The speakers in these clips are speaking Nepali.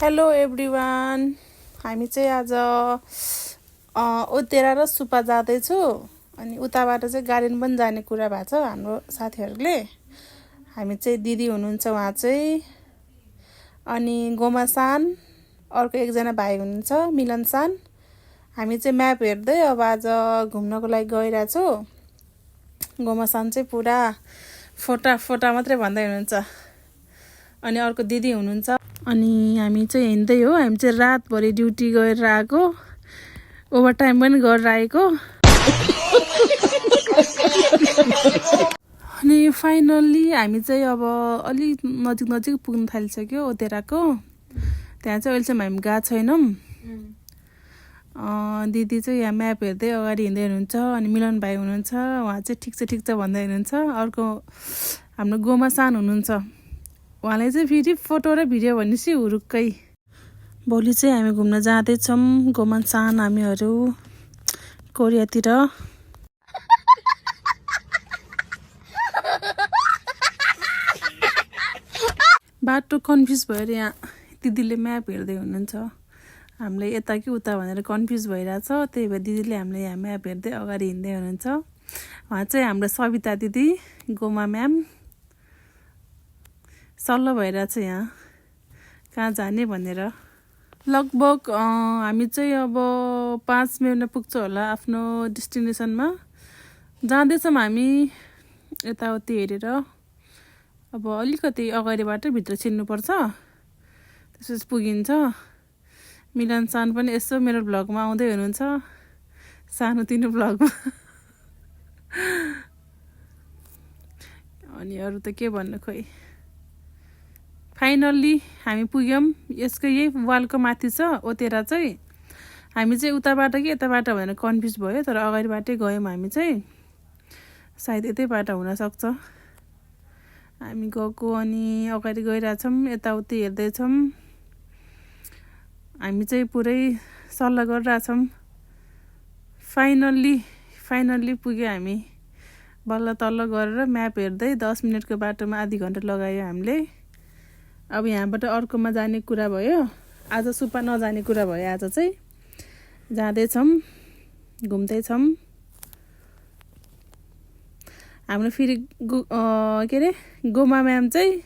हेलो एभ्रिवान, हामी चाहिँ आज ओतेरा र सुपा जाँदैछु। अनि उताबाट चाहिँ गार्डन पनि जाने कुरा भएको छ हाम्रो साथीहरूले। हामी चाहिँ दिदी हुनुहुन्छ उहाँ चाहिँ, अनि गोमा सान, अर्को एकजना भाइ हुनुहुन्छ मिलन सान। हामी चाहिँ म्याप हेर्दै अब आज घुम्नको लागि गइरहेको छु। गोमा सान चाहिँ पुरा फोटा मात्रै भन्दै हुनुहुन्छ। अनि अर्को दिदी हुनुहुन्छ। अनि हामी चाहिँ हिँड्दै हो। हामी चाहिँ रातभरि ड्युटी गरेर आएको, ओभर टाइम पनि गरेर आएको। अनि फाइनल्ली हामी चाहिँ अब अलिक नजिक पुग्न थालिसक्यो ओतेराको। त्यहाँ चाहिँ अहिलेसम्म हामी गएको छैनौँ। दिदी चाहिँ यहाँ म्याप हेर्दै अगाडि हिँड्दै हुनुहुन्छ। अनि मिलन भाइ हुनुहुन्छ, उहाँ चाहिँ ठिक छ भन्दै हुनुहुन्छ। अर्को हाम्रो गोमा सान हुनुहुन्छ, उहाँले चाहिँ फेरि फोटो र भिडियो भनेपछि हुरुक्कै। भोलि चाहिँ हामी घुम्न जाँदैछौँ गोमा सान हामीहरू कोरियातिर। बाटो कन्फ्युज भएर यहाँ दिदीले म्याप हेर्दै हुनुहुन्छ। हामीले यता कि उता भनेर कन्फ्युज भइरहेछ। त्यही भएर दिदीले हामीले यहाँ म्याप हेर्दै अगाडि हिँड्दै हुनुहुन्छ। उहाँ चाहिँ हाम्रो सविता दिदी, गोमा म्याम। सल्लाह भइरहेछ यहाँ कहाँ जाने भनेर। लगभग हामी चाहिँ अब 5 मिनटमा पुग्छ होला आफ्नो डेस्टिनेसनमा। जाँदैछौँ हामी यताउति हेरेर। अब अलिकति अगाडिबाट भित्र छिर्नुपर्छ, त्यसपछि पुगिन्छ। मिलन सान पनि यसो मेरो भ्लगमा आउँदै हुनुहुन्छ, सानोतिनो भ्लगमा। अनि अरू त के भन्नु खोइ। फाइनल्ली हामी पुग्यौँ। यसको यही वालको माथि छ ओतेरा चाहिँ। हामी चाहिँ उताबाट कि यताबाट भनेर कन्फ्युज भयो, तर अगाडिबाटै गयौँ हामी चाहिँ। सायद यतै बाटो हुनसक्छ। हामी गएको अनि अगाडि गइरहेछौँ, यताउति हेर्दैछौँ। हामी चाहिँ पुरै सल्लाह गरिरहेछौँ। फाइनल्ली पुग्यो हामी। बल्ल तल्ल गरेर म्याप हेर्दै 10 मिनटको बाटोमा आधी घन्टा लगायो हामीले। अब यहाँबाट अर्कोमा जाने कुरा भयो। आज सुपा नजाने कुरा भयो। आज चाहिँ जाँदैछौँ, घुम्दैछौँ। हाम्रो फेरि के अरे गोमा म्याम चाहिँ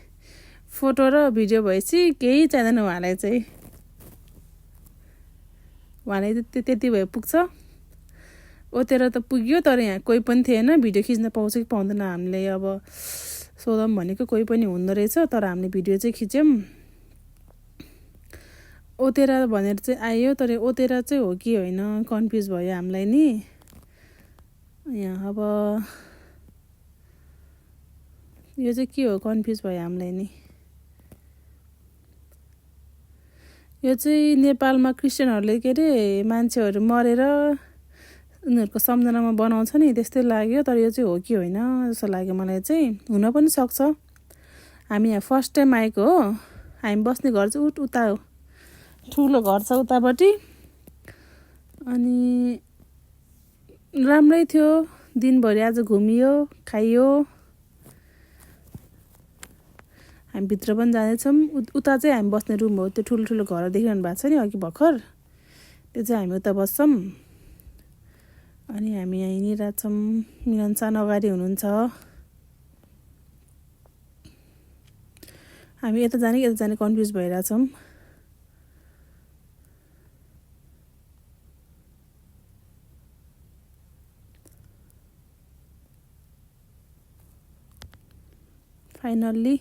फोटो र भिडियो भएपछि केही चाहिँदैन उहाँलाई चाहिँ। उहाँलाई त्यति भए पुग्छ। ओतेर त पुग्यो, तर यहाँ कोही पनि थिएन। भिडियो खिच्न पाउँछ कि पाउँदैन हामीले अब सोधौँ भनेको, कोही पनि हुँदो रहेछ। तर हामीले भिडियो चाहिँ खिच्यौँ। ओतेरा भनेर चाहिँ आयो, तर ओतेरा चाहिँ हो कि होइन कन्फ्युज भयो हामीलाई नि। यहाँ अब यो चाहिँ के हो कन्फ्युज भयो हामीलाई नि। यो चाहिँ नेपालमा क्रिस्चियनहरूले के अरे मान्छेहरू मरेर उनीहरूको सम्झनामा बनाउँछ नि, त्यस्तै लाग्यो। तर यो चाहिँ हो कि होइन जस्तो लाग्यो मलाई चाहिँ। हुन पनि सक्छ। हामी यहाँ फर्स्ट टाइम आएको हो। हामी बस्ने घर चाहिँ उता हो, ठुलो घर छ उतापट्टि। अनि राम्रै थियो, दिनभरि आज घुमियो खाइयो। हामी भित्र पनि जाँदैछौँ। उता चाहिँ हामी बस्ने रुम हो, त्यो ठुलो घर देखिरहनु भएको छ नि अघि भर्खर, त्यो चाहिँ हामी उता बस्छौँ। अनि हामी यहाँ हिँडिरहेछौँ। मिलन सान अगाडि हुनुहुन्छ। हामी यता जाने कि यता जाने कन्फ्युज भइरहेछौँ। फाइनल्ली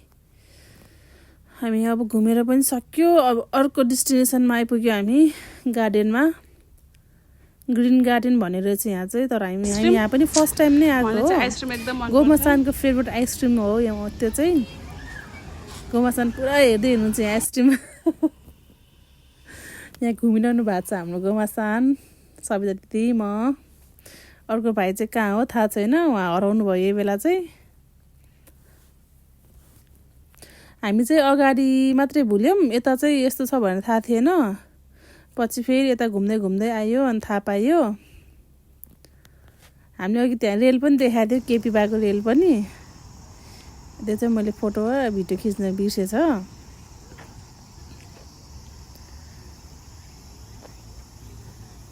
हामी अब घुमेर पनि सक्यो। अब अर्को डेस्टिनेसनमा आइपुग्यो हामी, गार्डनमा। ग्रिन गार्डन भनेर चाहिँ यहाँ चाहिँ। तर हामी यहाँ पनि फर्स्ट टाइम नै आएको हो। गोमा सानको फेभरेट आइसक्रिम हो यहाँ। त्यो चाहिँ गोमा सान पुरा हेर्दै हुनुहुन्छ यहाँ आइसक्रिम। यहाँ घुमिरहनु भएको छ हाम्रो गोमा सान, सविता दिदी, म। अर्को भाइ चाहिँ कहाँ हो थाहा छैन, उहाँ हराउनु भयो यही बेला चाहिँ। हामी चाहिँ अगाडि मात्रै भुल्यौँ, यता चाहिँ यस्तो छ भनेर थाहा थिएन। पछि फेरि यता घुम्दै आयो अनि थाहा पाइयो। हामीले अघि त्यहाँ रेल पनि देखाएको थियो, केपी बाको रेल पनि। त्यो चाहिँ मैले फोटो वा भिडियो खिच्न बिर्सेछ।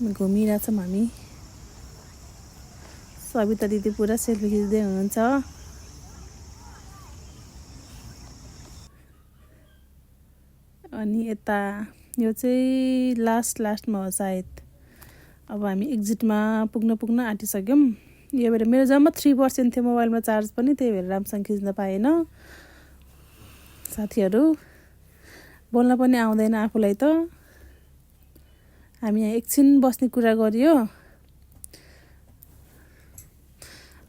घुमिरहेछौँ हामी। सबिता दिदी पुरा सेल्फी खिच्दै हुनुहुन्छ। अनि यता यो चाहिँ लास्टमा हो सायद। अब हामी एक्जिटमा पुग्न आँटिसक्यौँ। यो भएर मेरो जम्मा 3% थियो मोबाइलमा चार्ज पनि, त्यही भएर राम्रोसँग खिच्न पाएन। साथीहरू बोल्न पनि आउँदैन आफूलाई त। हामी यहाँ एकछिन बस्ने कुरा गरियो।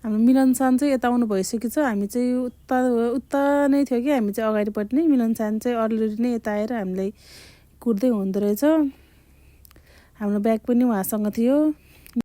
हाम्रो मिलनसान चाहिँ यता आउनु भइसकेको छ। हामी चाहिँ उता नै थियो कि हामी चाहिँ अगाडिपट्टि नै, मिलनसान चाहिँ अलरेडी नै यता आएर हामीलाई कुर्दै हुँदो रहेछ। हाम्रो ब्याग पनि उहाँसँग थियो।